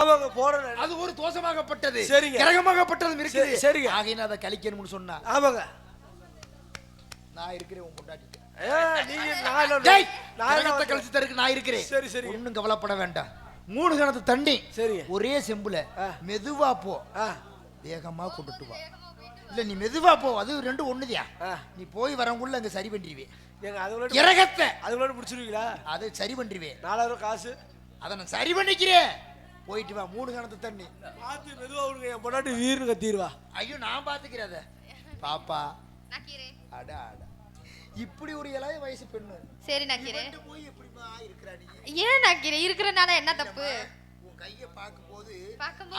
ஆமாங்க போறேன். அது ஒரு தோஷமாகப்பட்டது, சரிங்க, கிரகமாகப்பட்டது இருக்குது. சரிங்க, ஆகையினா அதை கழிக்கணும்னு சொன்னா. ஆமாங்க நான் இருக்கிறேன் உன் பொண்டாட்டி. நீங்க நான் கழிச்சு தருக்கு நான் இருக்கிறேன். சரி சரி, ஒன்னும் கவலைப்பட வேண்டாம். 3 கணத்து தண்ணி சரி ஒரே செம்புல மெதுவா போ, வேகமா கொண்டுட்டு வா. இல்ல நீ மெதுவா போ, அது ரெண்டும் ஒண்ணுதியா. நீ போய் வரங்குள்ள அங்க சரி பண்ணிடுவேன். இறகத்தை அதுக்குள்ள முடிச்சிருவீங்களா? அதை சரி பண்ணிடுவேன். 4000 காசு அதை நான் சரி பண்ணிக்கிறேன். போயிட்டு வா. 3 கணத்து தண்ணி பார்த்து மெதுவா விடுங்க, என் பொண்டாட்டி வீர்னு கத்திடுவா. ஐயோ நான் பாத்துக்கிறேன் அத. பாப்பா அட அட இப்படி ஒரு இளைய வயசு பெண்ணு. சரி நக்கீரே, போய் எப்படிமா இருக்கற நீ? ஏன் நக்கீரே இருக்கறனால என்ன தப்பு? உன் கைய பாக்கும்போது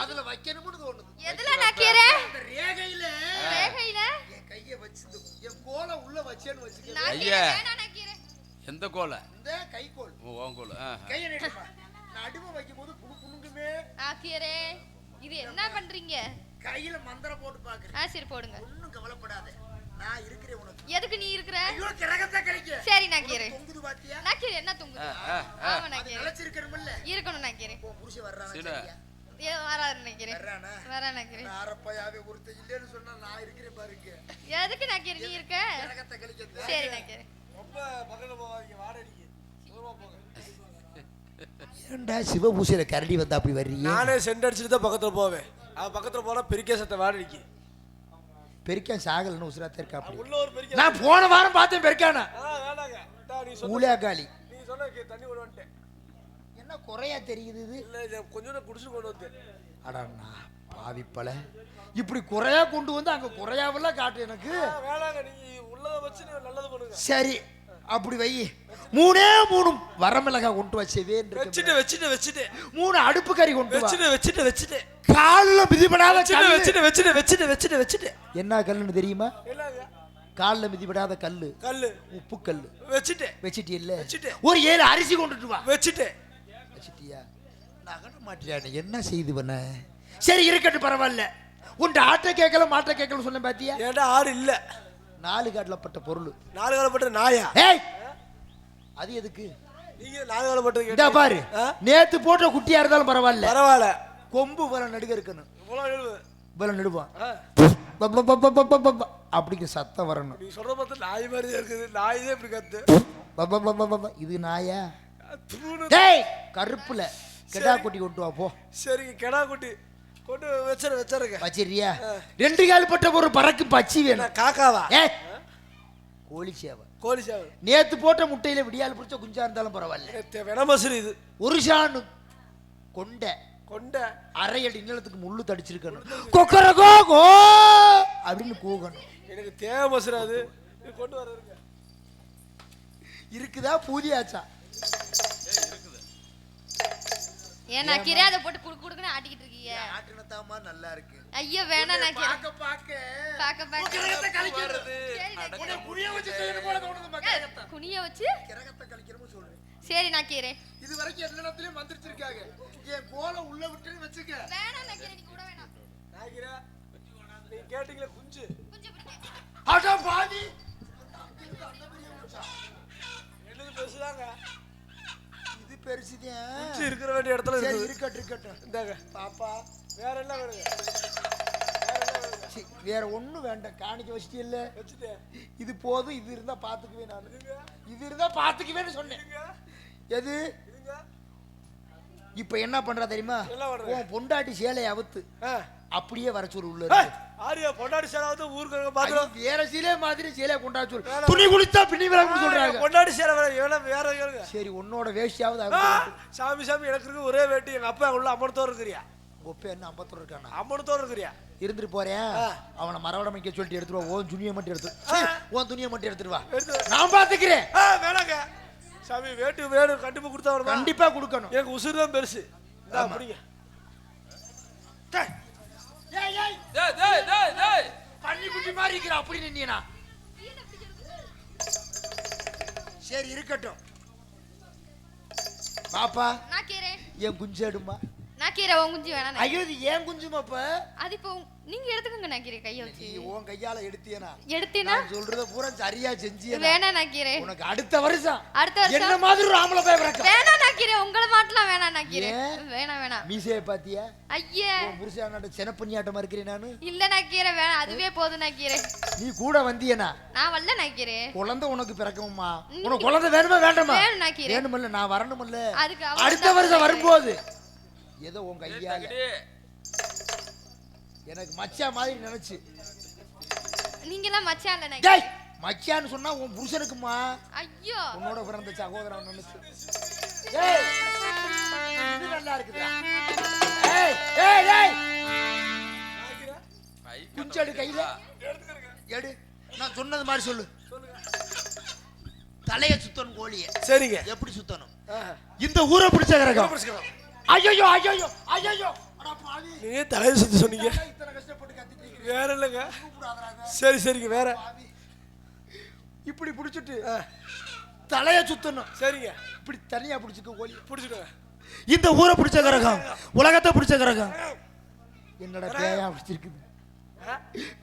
அதுல வைக்கணும்னு தோணுது. எதுல நக்கீரே? அந்த ரேகையில என் கைய வச்சு என் கோலை உள்ள வச்சேன்னு வச்சுக்க. ஐயா நக்கீரே எந்த கோலை? இந்த கை கோல். உன் கோல். கைய நீட்டுப்பா. நான் அடுப்பு வைக்கும்போது புணுங்குமே. நக்கீரே இது என்ன பண்றீங்க? கையில மந்திரம் போட்டு பாக்குறேன். சரி போடுங்க. ஒண்ணும் கவலைப்படாத, நான் இருக்கிறேன் உனக்கு. எதுக்கு நீ இருக்கற? ஐயோ கிரகத்தை கழிக்க. சரி நக்கீரே. தொங்குது பாத்தியா? நக்கீரே என்ன தொங்குது? ஆமா நக்கீரே. நிலைச்சிருக்கணும்ல. இருக்கணும் நக்கீரே. போ புருஷன் வர்றானே சரியா? ஏ வராரு நக்கீரே. வர்றானே? வரானே நக்கீரே. நாரப்பையாவே ஒருத்த இல்லன்னு சொன்னா நான் இருக்கிறேன் பாருங்க. எதுக்கு நக்கீரே நீ இருக்க? கிரகத்தை கழிக்க. சரி நக்கீரே. ரொம்ப பக்கத்துல போவாதீங்க, வாடடிக்கு. தூரமா போங்க. ஏண்டா சிவபூசையில கரடி வந்தா அப்படி வர்றீங்க? நானே சென்ட் அடிச்சிட்டு தான் பக்கத்துல போவேன். அவன் பக்கத்துல போனா பெரிக்கே சத்த வாடடிக்கு. பெரிக்கான் சாகலன்னு உசுராத்த இருக்கா அப்படி. உள்ள ஒரு பெரிக்கா. நான் போன வாரம் பார்த்தேன் பெரிக்கானா. வேண்டாங்க. நீ சொன்ன ஊளையாகாளி. நீ சொன்ன தண்ணி கொண்டு வந்துட்டேன். என்ன குறையா தெரியுது இது? இல்ல கொஞ்சம் குடிச்சு கொண்டு வந்தேன். அடண்ணா பாவிப்பல இப்படி குறையா கொண்டு வந்து அங்க குறையாவெல்லாம் காட்டு எனக்கு. வேண்டாங்க, நீ உள்ளத வச்சு நல்லது பண்ணுங்க. சரி அப்படி வை. 3 வரமிளகா கொண்டு வச்சவே. வச்சிட்டு 3 அடுப்பு கறி கொண்டு வச்சிட்டு கால்ல மிதிபடாத வச்சிட்டு என்ன கல்லுன்னு தெரியுமா? என்னங்க? கால்ல மிதிபடாத கல்லு. உப்பு கல்லு. வச்சிட்டு இல்ல ஒரு 7 அரிசி கொண்டுட்டு வா. வச்சிட்டியா? நகன மாட்டியா? என்ன செய்து பண்ண? சரி இருக்கட்டும் பரவாயில்ல. உன் ஆட்டை கேட்கல மாட்டை கேட்கல சொன்ன பாத்தியா? ஏண்டா ஆடு இல்ல. 4 காலப்பட்ட பொருள். 4 காலப்பட்ட நாயா? ஏய் அது எதுக்கு? நீங்க 4 காலப்பட்ட கேட்டா பாரு. நேத்து போட்ட குட்டியா இருந்தாலும் பரவாயில்ல. கொம்பு வர நடுக இருக்கணும். இவ்வளவு நடுவான். அப்படிங்க சத்தம் வரணும். நீ சொல்ற பார்த்து நாய் மாதிரி இருக்குது. நாய் தான் இப்படி கத்து. இது நாயா? டேய் கருப்புல கெடா குட்டி கொண்டு வா போ. சரிங்க, கெடா குட்டி கொண்டு வச்சிருங்க. வச்சிரியா? 2 கால்பட்ட ஒரு பறக்கு பச்சி வேணும். காக்காவா? கோழி சேவை. நேத்து போட்ட முட்டையில விடியால் பிடிச்ச குஞ்சா இருந்தாலும் பரவாயில்ல. வெனமசுரி இது. ஒரு ஷானு கொண்ட அரை அடி நிலத்துக்கு முள்ளு தடிச்சிருக்கணும். கொக்கரகோ கோ அப்படின்னு கூகணும். எனக்கு தேவை மசுராது. கொண்டு வர இருக்குதா பூதியாச்சா? ஏன் நக்கீரே அத போட்டு குடுக்குன்னு ஆட்டிக்கிட்டு இருக்கீங்க? ஆட்டினதாமா நல்லா இருக்கு. ஐயோ வேணா நக்கீரே. பாக்க கிரகத்தை கழிக்கிறது. உன்னை குனிய வச்சு செய்யணும் போல தோணுது மக்களே. குனிய வச்சு கிரகத்தை கழிக்கிறோம்னு சொல்றேன். சரி நக்கீரே. இது வரைக்கும் எல்லா இடத்துலயும் மந்திரிச்சிருக்காங்க. என் கோலை உள்ள விட்டுன்னு வெச்சுக்க. வேணா நக்கீரே நீ கூட வேணா. நக்கீரே நீ கேட்டிங்களே குஞ்சு பிடிக்க. அட பாதி. என்னது பேசுறாங்க? இது பெருசுதான். குஞ்சு இருக்கிற வேண்டிய இடத்துல இருக்கு. இருக்கட்டும். இந்தாங்க பாப்பா. வேற என்ன வேணுங்க? வேற ஒண்ணும் வேண்டாம். காணிக்க வச்சிட்டு இல்ல வச்சிட்டேன். இது போதும். இது இருந்தா பாத்துக்குவே. நான் இது இருந்தா பாத்துக்குவேன்னு சொன்னேன். எது இப்ப என்ன பண்றா தெரியுமா? உன் பொண்டாட்டி சேலை அவுத்து அப்படியே வர சொல்லு உள்ள. ஆரியா பொண்டாட்டி சேலை அவுத்து ஊருக்கு பாத்து வேற சீலை மாதிரி சேலை கொண்டா சொல்லு. துணி குளிச்சா பின்னி விலகுன்னு சொல்றாங்க. பொண்டாட்டி சேலை வேற கேளுங்க. சரி உன்னோட வேஷ்டியாவது சாமி எனக்கு இருக்கு ஒரே வேட்டி. எங்க அப்பா உள்ள 50 இருக்கிறியா? ஒப்ப என்ன 50 இருக்கானா? 50 இருக்கிறியா? இருந்துட்டு போறேன். அவனை மரவடமைக்க சொல்லிட்டு எடுத்துருவா. ஓன் துணியை மட்டும் எடுத்து ஓன் துணியை மட்டும் எடுத்துட்டு வா. நான் பாத்துக்கிறேன். வேணாங்க சாமி, வேட்டு வேணும் கண்டிப்பா கொடுத்தா வருமா? கண்டிப்பா கொடுக்கணும். எனக்கு உசுறு தான் பெருசு. அப்படிங்க. பண்ணி குட்டி மாதிரி இருக்கிற அப்படி நின்னா. சரி இருக்கட்டும். பாப்பா நக்கீரே என் குஞ்சு எடுமா. நக்கீரை உன் குஞ்சு வேணாம் நக்கீரை. ஐயோ இது ஏன் குஞ்சுமாப்ப? அது இப்போ நீங்க எடுத்துக்கோங்க நக்கீரை கையை வச்சு. நீ உன் கையால எடுத்தியனா? எடுத்தீனா? நான் சொல்றத பூரா சரியா செஞ்சியனா? வேணாம் நக்கீரை. உனக்கு அடுத்த வருஷம் என்ன வருஷம் மாதிரி ஒரு ஆம்பளை பையன் பிறக்கும். வேணாம் நக்கீரை, உங்கள மாட்டலாம் வேணாம் நக்கீரை. வேணாம். மீசைய பாத்தியா? ஐயே உன் புருஷனாட்ட செனப்பண்ணியாட்டமா இருக்கிறேன் நானு. இல்ல நக்கீரை வேணாம், அதுவே போதும் நக்கீரை. நீ கூட வந்தியனா? நான் வரல நக்கீரை. குழந்தை உனக்கு பிறக்குமா? உனக்கு குழந்தை வேணுமா வேண்டாமா? வேணும் நக்கீரை. வேணுமில்ல, நான் வரணுமில்ல. அதுக்கு அடுத்த வருஷம் வரும்போது ஏதோ உன் கையால எனக்கு மச்சான் மாதிரி நினைச்சு. நீங்க எல்லாம் மச்சான் இல்ல நக்கீரை. டேய் மச்சான்னு சொன்னா உன் புருஷனுக்குமா? ஐயோ உன்னோட பிறந்த சகோதரன் நினைச்சு. டேய் இது நல்லா இருக்குடா. ஏய் ஏய் டேய் குஞ்சடு கையில எடு. நான் சொன்னது மாதிரி சொல்லு. தலைய சுத்தணும் கோழிய. சரிங்க. எப்படி சுத்தணும்? இந்த ஊரை பிடிச்ச கிரகம். ஐயோ ஐயோ ஐயோ அட பாவி. நீங்க தலையை சுத்தி சொன்னீங்க. இத்தனை கஷ்டப்பட்டு கத்திட்டு இருக்கீங்க. வேற இல்லங்க. சரி சரிங்க. வேற இப்படி பிடிச்சிட்டு தலைய சுத்தணும். சரிங்க. இப்படி தனியா பிடிச்சுக்க கோழி. பிடிச்சிடுங்க. இந்த ஊரை பிடிச்ச கிரகம், உலகத்தை பிடிச்ச கிரகம். என்னடா பேயா பிடிச்சிருக்குது?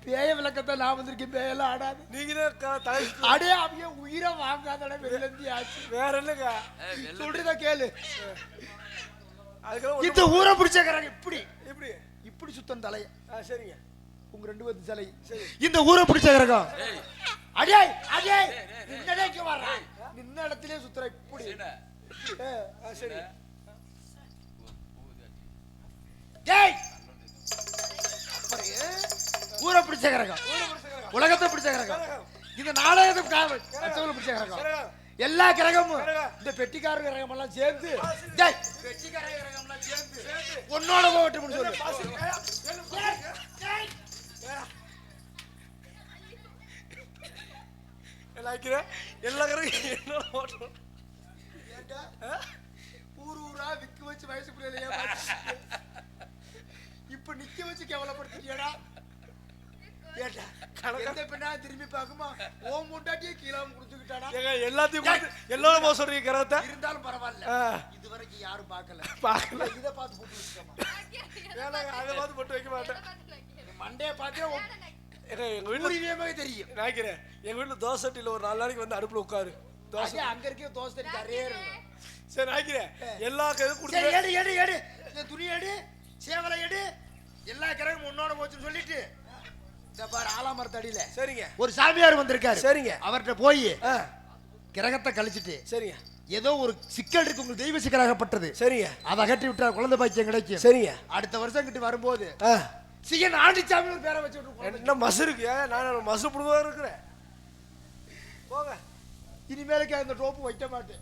பேய விளக்கத்தை நான் வந்திருக்கேன். பேயெல்லாம் ஆடாது. நீங்களே தலை அடே அப்படியே உயிரை வாங்காதட வெளிலந்தி ஆச்சு. வேற இல்லங்க. சொல்றத கேளு. அதுக்கு இந்த ஊரை பிடிச்ச கிரகம் இப்படி எப்படி இப்படி சுத்தம் தலைய. சரிங்க. உங்க ரெண்டு பேரும் தலை. இந்த ஊரை பிடிச்ச கிரகம். அடே அடே நின்னடேக்கு வர்றா. நின்ன இடத்திலே சுத்துற இப்படி. சரி. டேய் ஊரை பிடிச்ச கிரகம், உலகத்தை பிடிச்ச கிரகம், இந்த நாளையதும் காவல் அச்சவளை பிடிச்ச கிரகம். எல்லா கிரகமும் இந்த பெட்டிக்கார கிரகம் எல்லாம் சேர்ந்து பெட்டிக்கார கிரகம் எல்லாம் சேர்ந்து உன்னோட போகட்டும் சொல்லு. எல்லா கிரகம் என்னோட போட்டோம். ஊர் ஊரா விக்கு வச்சு வயசு பிள்ளையா இப்ப நிக்க வச்சு கேவலப்படுத்திட்டியடா. திரும்பி பாக்குமா ஓம் முட்டாட்டியே கீழே குடிச்சுக்கிட்டாடா. எல்லாத்தையும் எல்லாரும் போக சொல்றீங்க கிரகத்தை. இருந்தாலும் பரவாயில்ல, இதுவரைக்கும் யாரும் பார்க்கல. இதை பார்த்து போட்டு வச்சுக்கோமா. அதை பார்த்து போட்டு வைக்க மாட்டேன். மண்டைய பார்த்தா எங்க வீட்டுல தெரியும். நினைக்கிறேன் எங்க வீட்டுல தோசை சட்டியில ஒரு 4 நாளைக்கு வந்து அடுப்புல உட்காரு. தோசை அங்க இருக்க தோசை தட்டி கரையே இருக்கும். சரி நினைக்கிறேன் எல்லா கிரகம் எடு எடு எடு இந்த துணி எடு, சேவலை எடு, எல்லா கிரகம் உன்னோட போச்சுன்னு சொல்லிட்டு இந்த பாரு ஆலாமரத்தடியில சரிங்க ஒரு சாமியார் வந்திருக்காரு. சரிங்க. அவர்கிட்ட போய் கிரகத்தை கழிச்சிட்டு சரிங்க ஏதோ ஒரு சிக்கல் இருக்கு, உங்களுக்கு தெய்வ சிக்கலாகப்பட்டது. சரிங்க. அதை அகற்றி விட்டா குழந்தை பாக்கியம் கிடைக்கும். சரிங்க. அடுத்த வருஷம் கிட்ட வரும்போது சிகன் ஆண்டிச்சாமி ஒரு பேரை வச்சு விட்டு என்ன மசு இருக்கு? நான் மசு புடுவா இருக்கிறேன். போங்க. இனிமேலுக்கு அந்த டோப்பு வைக்க மாட்டேன்.